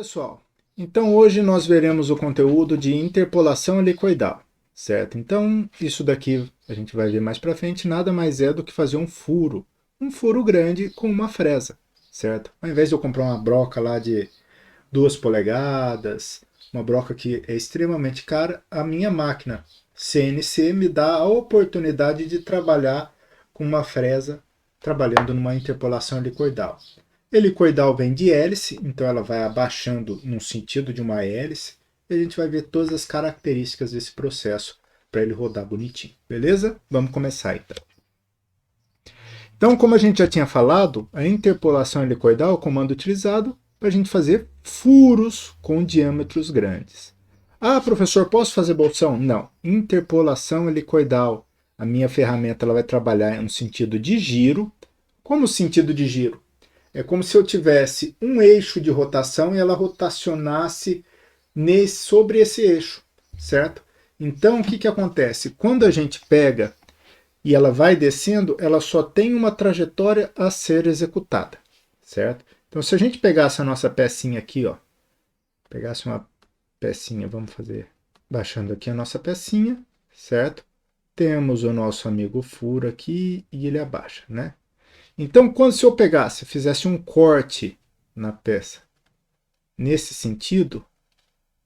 pessoal, então hoje nós veremos o conteúdo de interpolação helicoidal, certo? Então isso daqui a gente vai ver mais para frente, nada mais é do que fazer um furo grande com uma fresa, certo? Ao invés de eu comprar uma broca lá de 2 polegadas, uma broca que é extremamente cara, a minha máquina CNC me dá a oportunidade de trabalhar com uma fresa, trabalhando numa interpolação helicoidal. Helicoidal vem de hélice, então ela vai abaixando no sentido de uma hélice, e a gente vai ver todas as características desse processo para ele rodar bonitinho, beleza? Vamos começar então. Então, como a gente já tinha falado, a interpolação helicoidal é o comando utilizado para a gente fazer furos com diâmetros grandes. Ah, professor, posso fazer bolsão? Não. Interpolação helicoidal. A minha ferramenta ela vai trabalhar no sentido de giro. Como sentido de giro? É como se eu tivesse um eixo de rotação e ela rotacionasse sobre esse eixo, certo? Então, o que acontece? Quando a gente pega e ela vai descendo, ela só tem uma trajetória a ser executada, certo? Então, se a gente pegasse a nossa pecinha aqui, ó, pegasse uma pecinha, vamos fazer, baixando aqui a nossa pecinha, certo? Temos o nosso amigo furo aqui e ele abaixa, né? Então, se eu pegasse, fizesse um corte na peça nesse sentido,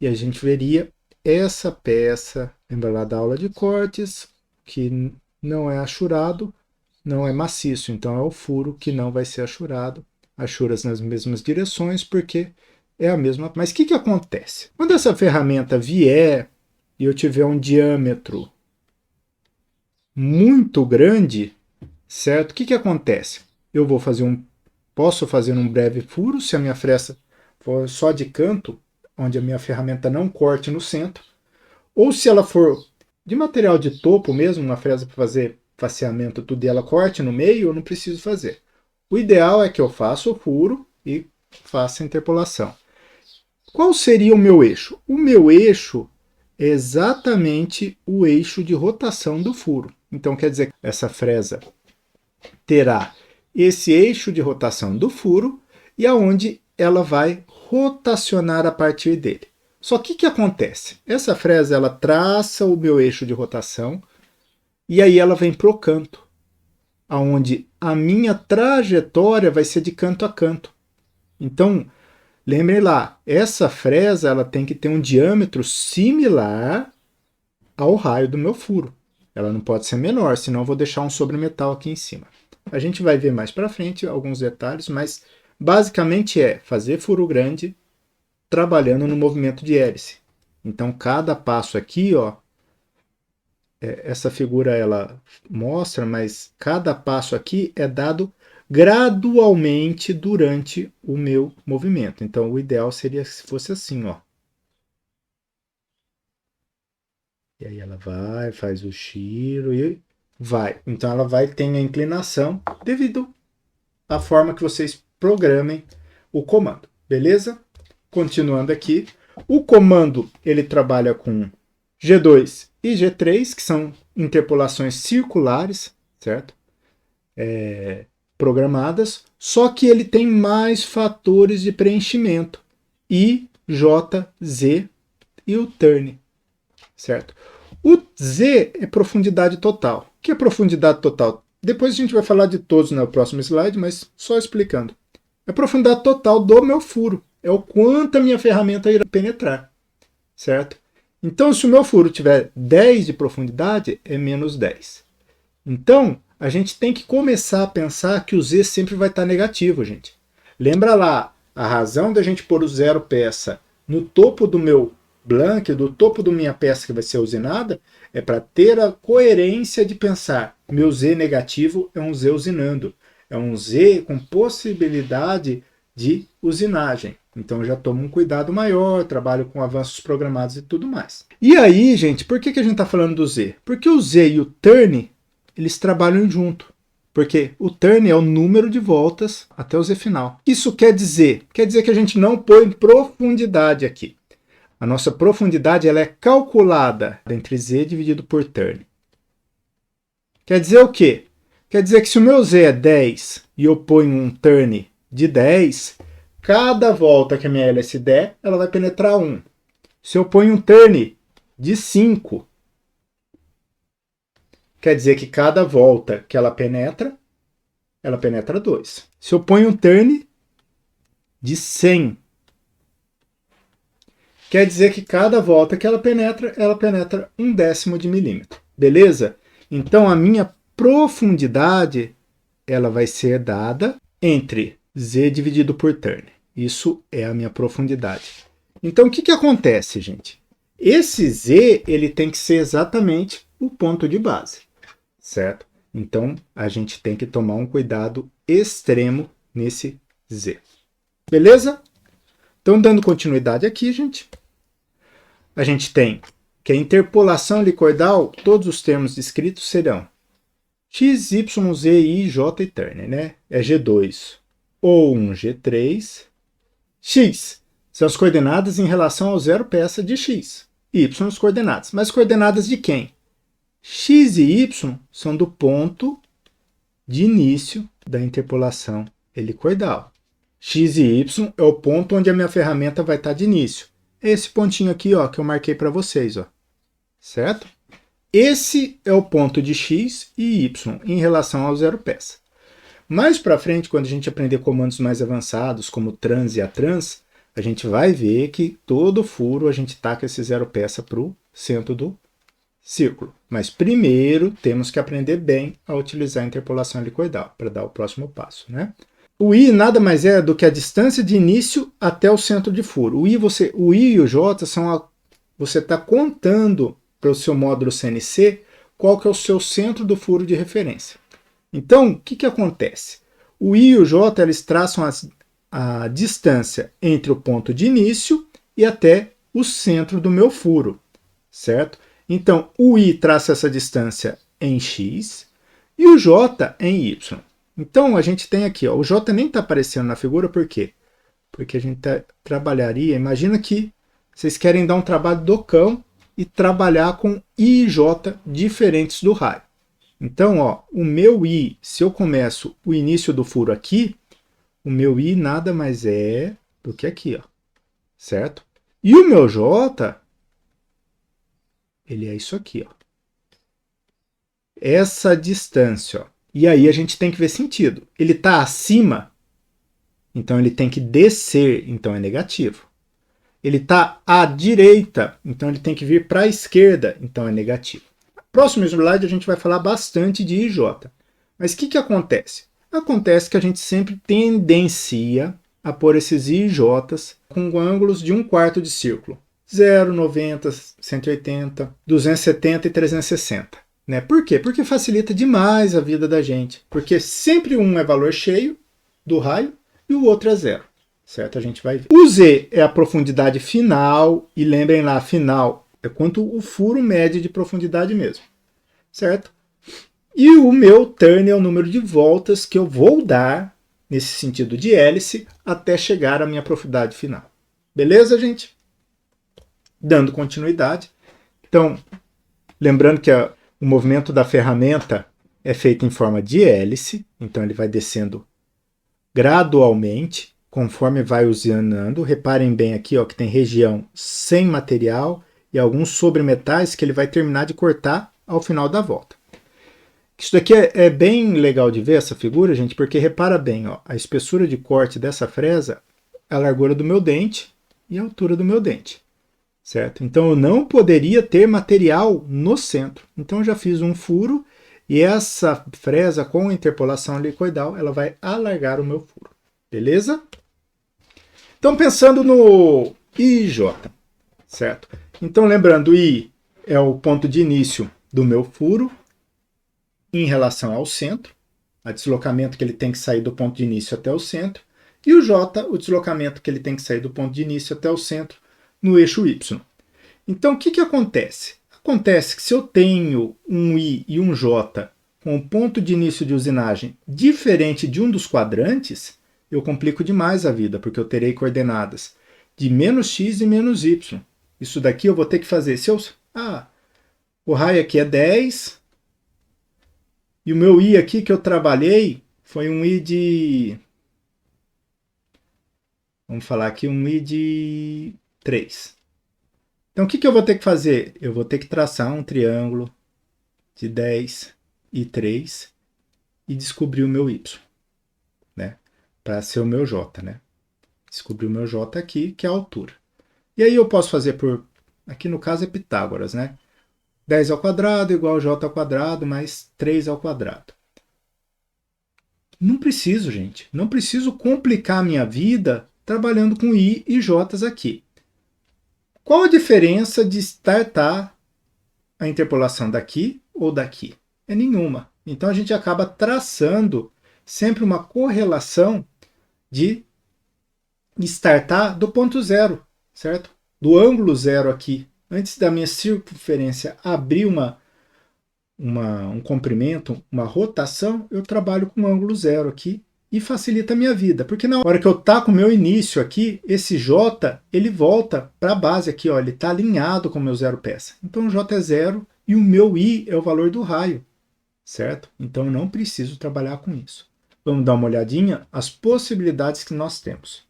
e a gente veria essa peça, lembra lá da aula de cortes, que não é achurado, não é maciço, então é o furo que não vai ser achurado, achuras nas mesmas direções, porque é a mesma. Mas o que acontece? Quando essa ferramenta vier e eu tiver um diâmetro muito grande, certo? O que acontece? Eu vou fazer posso fazer um breve furo, se a minha fresta for só de canto, onde a minha ferramenta não corte no centro, ou se ela for de material de topo mesmo, uma fresa para fazer faceamento tudo e ela corte no meio, eu não preciso fazer. O ideal é que eu faça o furo e faça a interpolação. Qual seria o meu eixo? O meu eixo é exatamente o eixo de rotação do furo. Então quer dizer que essa fresa terá esse eixo de rotação do furo e aonde ela vai rotacionar a partir dele. Só que o que acontece? Essa fresa ela traça o meu eixo de rotação e aí ela vem para o canto, aonde a minha trajetória vai ser de canto a canto. Então, lembrem lá, essa fresa ela tem que ter um diâmetro similar ao raio do meu furo. Ela não pode ser menor, senão eu vou deixar um sobremetal aqui em cima. A gente vai ver mais para frente alguns detalhes, mas basicamente é fazer furo grande trabalhando no movimento de hélice. Então cada passo aqui, ó, essa figura ela mostra, mas cada passo aqui é dado gradualmente durante o meu movimento. Então o ideal seria se fosse assim, ó. E aí ela vai, faz o giro e vai. Então ela vai ter a inclinação devido à forma que vocês programem o comando, beleza? Continuando aqui, o comando ele trabalha com G2 e G3, que são interpolações circulares, certo? Programadas, só que ele tem mais fatores de preenchimento, I, J, Z e o turn, certo? O Z é profundidade total. O que é profundidade total? Depois a gente vai falar de todos no próximo slide, mas só explicando. É a profundidade total do meu furo. É o quanto a minha ferramenta irá penetrar, certo? Então, se o meu furo tiver 10 de profundidade, é menos 10. Então, a gente tem que começar a pensar que o Z sempre vai estar negativo, gente. Lembra lá, a razão da gente pôr o zero peça no topo do meu blank, do topo da minha peça que vai ser usinada, é para ter a coerência de pensar, meu Z negativo é um Z usinando, é um Z com possibilidade de usinagem. Então eu já tomo um cuidado maior, trabalho com avanços programados e tudo mais. E aí, gente, por que a gente está falando do Z? Porque o Z e o turn, eles trabalham junto. Porque o turn é o número de voltas até o Z final. Isso quer dizer? Quer dizer que a gente não põe profundidade aqui. A nossa profundidade ela é calculada entre Z dividido por turn. Quer dizer o quê? Quer dizer que se o meu Z é 10 e eu ponho um turn de 10, cada volta que a minha hélice der, ela vai penetrar 1. Se eu ponho um turn de 5, quer dizer que cada volta que ela penetra 2. Se eu ponho um turn de 100, quer dizer que cada volta que ela penetra 1/10 de milímetro. Beleza? Então a minha profundidade ela vai ser dada entre z dividido por turn. Isso é a minha profundidade. Então o que acontece, gente? Esse z ele tem que ser exatamente o ponto de base, certo? Então a gente tem que tomar um cuidado extremo nesse z. Beleza? Então, dando continuidade aqui, gente, a gente tem que a interpolação helicoidal, todos os termos descritos serão x, y, z, i, j e Turner, né? É G2 ou um G3. X são as coordenadas em relação ao zero peça de x. Y as coordenadas. Mas coordenadas de quem? X e y são do ponto de início da interpolação helicoidal. X e y é o ponto onde a minha ferramenta vai estar de início. É esse pontinho aqui, ó, que eu marquei para vocês, ó. Certo? Esse é o ponto de x e y em relação ao zero peça. Mais para frente, quando a gente aprender comandos mais avançados, como trans e atrans, a gente vai ver que todo furo a gente taca esse zero peça para o centro do círculo. Mas primeiro temos que aprender bem a utilizar a interpolação helicoidal para dar o próximo passo, né? O I nada mais é do que a distância de início até o centro de furo. O I e o J são você está contando para o seu módulo CNC qual que é o seu centro do furo de referência. Então, o que acontece? O I e o J eles traçam a distância entre o ponto de início e até o centro do meu furo, certo? Então, o I traça essa distância em x e o J em y. Então, a gente tem aqui, ó, o J nem está aparecendo na figura, por quê? Porque a gente trabalharia, imagina que vocês querem dar um trabalho do cão e trabalhar com I e J diferentes do raio. Então, ó, o meu I, se eu começo o início do furo aqui, o meu I nada mais é do que aqui, ó, certo? E o meu J, ele é isso aqui, ó. Essa distância, ó. E aí a gente tem que ver sentido. Ele está acima, então ele tem que descer, então é negativo. Ele está à direita, então ele tem que vir para a esquerda, então é negativo. Próximo slide a gente vai falar bastante de IJ. Mas o que acontece? Acontece que a gente sempre tendencia a pôr esses IJs com ângulos de 1/4 de círculo. 0, 90, 180, 270 e 360. Né? Por quê? Porque facilita demais a vida da gente. Porque sempre um é valor cheio do raio e o outro é 0. Certo? A gente vai ver. O Z é a profundidade final. E lembrem lá, final é quanto o furo mede de profundidade mesmo. Certo? E o meu turn é o número de voltas que eu vou dar, nesse sentido de hélice, até chegar à minha profundidade final. Beleza, gente? Dando continuidade. Então, lembrando que o movimento da ferramenta é feito em forma de hélice, então ele vai descendo gradualmente, conforme vai usinando. Reparem bem aqui, ó, que tem região sem material e alguns sobremetais que ele vai terminar de cortar ao final da volta. Isso daqui é bem legal de ver, essa figura, gente, porque repara bem, ó, a espessura de corte dessa fresa, a largura do meu dente e a altura do meu dente. Certo? Então eu não poderia ter material no centro. Então eu já fiz um furo e essa fresa com interpolação helicoidal ela vai alargar o meu furo. Beleza? Então pensando no IJ, certo? Então lembrando, I é o ponto de início do meu furo em relação ao centro, o deslocamento que ele tem que sair do ponto de início até o centro, e o J, o deslocamento que ele tem que sair do ponto de início até o centro no eixo Y. Então, o que acontece? Acontece que se eu tenho um I e um J com um ponto de início de usinagem diferente de um dos quadrantes, eu complico demais a vida, porque eu terei coordenadas de menos x e menos y. Isso daqui eu vou ter que fazer. O raio aqui é 10, e o meu I aqui que eu trabalhei foi um I de Vamos falar aqui um I de 3. Então, o que eu vou ter que fazer? Eu vou ter que traçar um triângulo de 10 e 3 e descobrir o meu Y, né? Para ser o meu J, né? Descobrir o meu J aqui, que é a altura. E aí eu posso fazer por... Aqui no caso é Pitágoras, né? 10 ao quadrado igual J ao quadrado mais 3 ao quadrado. Não preciso, gente. Não preciso complicar a minha vida trabalhando com I e J aqui. Qual a diferença de startar a interpolação daqui ou daqui? É nenhuma. Então a gente acaba traçando sempre uma correlação de startar do ponto zero, certo? Do ângulo zero aqui. Antes da minha circunferência abrir um comprimento, uma rotação, eu trabalho com ângulo zero aqui e facilita a minha vida, porque na hora que eu taco o meu início aqui, esse J, ele volta para a base aqui, ó, ele está alinhado com o meu zero peça. Então o J é zero e o meu I é o valor do raio, certo? Então eu não preciso trabalhar com isso. Vamos dar uma olhadinha as possibilidades que nós temos.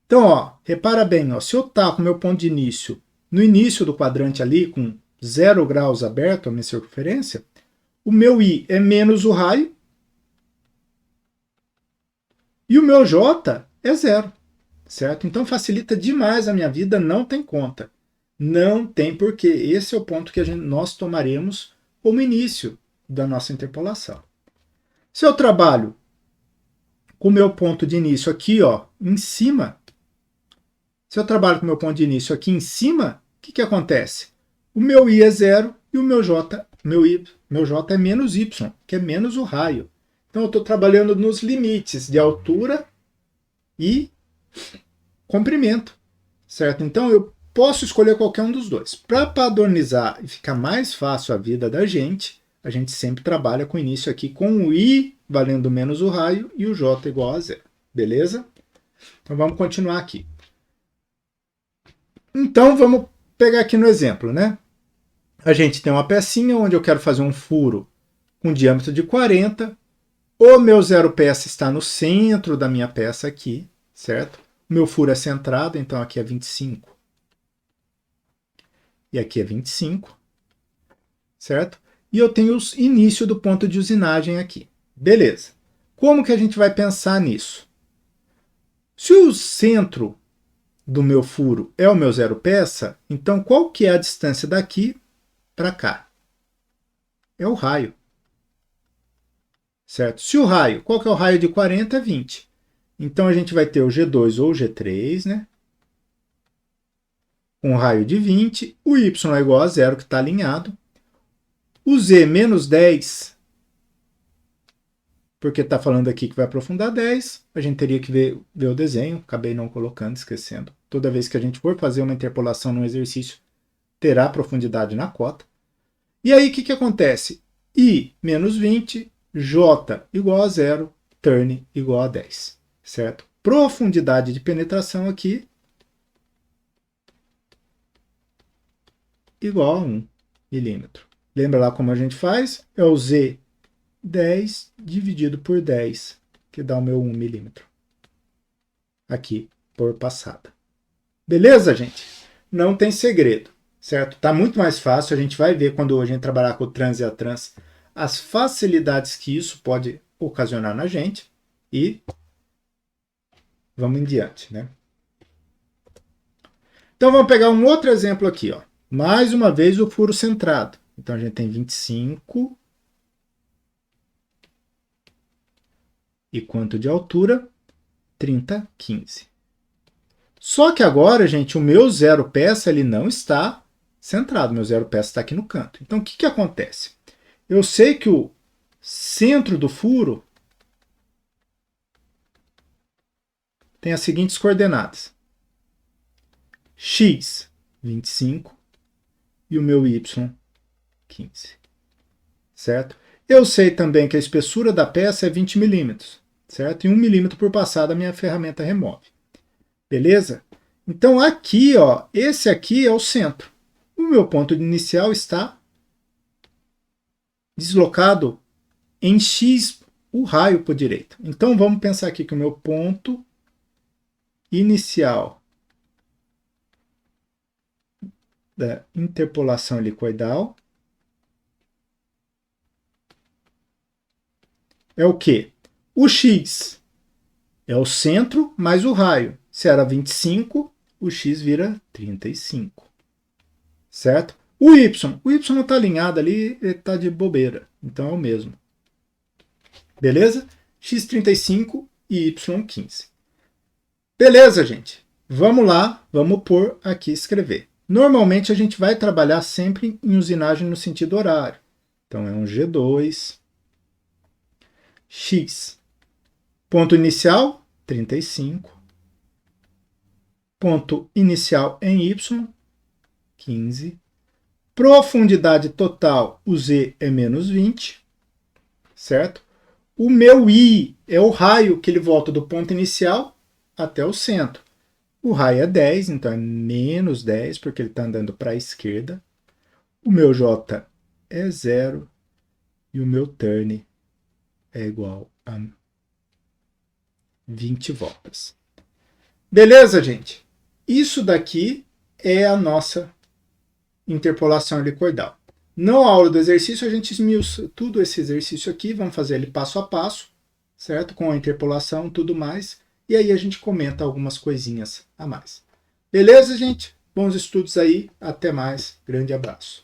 Então, ó, repara bem, ó, se eu taco o meu ponto de início no início do quadrante ali, com 0 graus aberto a minha circunferência, o meu I é menos o raio e o meu J é zero, certo? Então facilita demais a minha vida, não tem conta. Não tem porquê. Esse é o ponto que nós tomaremos como início da nossa interpolação. Se eu trabalho com o meu ponto de início aqui, ó, em cima, se eu trabalho com o meu ponto de início aqui em cima, o que acontece? O meu I é zero e o meu J, meu J é menos Y, que é menos o raio. Então eu estou trabalhando nos limites de altura e comprimento, certo? Então eu posso escolher qualquer um dos dois. Para padronizar e ficar mais fácil a vida da gente, a gente sempre trabalha com o início aqui com o I valendo menos o raio e o J igual a zero, beleza? Então vamos continuar aqui. Então vamos pegar aqui no exemplo, né? A gente tem uma pecinha onde eu quero fazer um furo com diâmetro de 40. O meu zero peça está no centro da minha peça aqui, certo? O meu furo é centrado, então aqui é 25. E aqui é 25, certo? E eu tenho o início do ponto de usinagem aqui. Beleza. Como que a gente vai pensar nisso? Se o centro do meu furo é o meu zero peça, então qual que é a distância daqui para cá? É o raio. Certo? Se o raio, qual que é o raio de 40? É 20. Então a gente vai ter o G2 ou o G3, né? Com um raio de 20. O Y é igual a zero, que está alinhado. O Z menos 10, porque está falando aqui que vai aprofundar 10. A gente teria que ver o desenho. Acabei não colocando, esquecendo. Toda vez que a gente for fazer uma interpolação no exercício, terá profundidade na cota. E aí o que acontece? I menos 20, J igual a zero, turn igual a 10, certo? Profundidade de penetração aqui igual a 1 milímetro. Lembra lá como a gente faz? É o Z 10 dividido por 10, que dá o meu 1 milímetro. Aqui, por passada. Beleza, gente? Não tem segredo, certo? Tá muito mais fácil, a gente vai ver quando a gente trabalhar com o trans e a trans, as facilidades que isso pode ocasionar na gente e vamos em diante, né? Então vamos pegar um outro exemplo aqui, ó. Mais uma vez o furo centrado. Então a gente tem 25 e quanto de altura? 30, 15. Só que agora, gente, o meu zero peça ele não está centrado, meu zero peça está aqui no canto. Então o que acontece? Eu sei que o centro do furo tem as seguintes coordenadas. X, 25 e o meu Y, 15. Certo? Eu sei também que a espessura da peça é 20 milímetros, certo? E 1 milímetro por passada a minha ferramenta remove. Beleza? Então aqui, ó, esse aqui é o centro. O meu ponto inicial está deslocado em X, o raio por direita. Então vamos pensar aqui que o meu ponto inicial da interpolação helicoidal é o quê? O x é o centro mais o raio. Se era 25, o x vira 35. Certo? O y está alinhado ali, ele está de bobeira. Então é o mesmo. Beleza? x35 e y15. Beleza, gente. Vamos lá, vamos por aqui escrever. Normalmente a gente vai trabalhar sempre em usinagem no sentido horário. Então é um G2, x. Ponto inicial, 35. Ponto inicial em y, 15. Profundidade total, o z é menos 20. Certo? O meu I é o raio que ele volta do ponto inicial até o centro. O raio é 10, então é menos 10, porque ele está andando para a esquerda. O meu J é 0 e o meu turn é igual a 20 voltas. Beleza, gente? Isso daqui é a nossa interpolação helicoidal. Na aula do exercício, a gente esmiuça tudo esse exercício aqui, vamos fazer ele passo a passo, certo? Com a interpolação e tudo mais. E aí a gente comenta algumas coisinhas a mais. Beleza, gente? Bons estudos aí. Até mais. Grande abraço.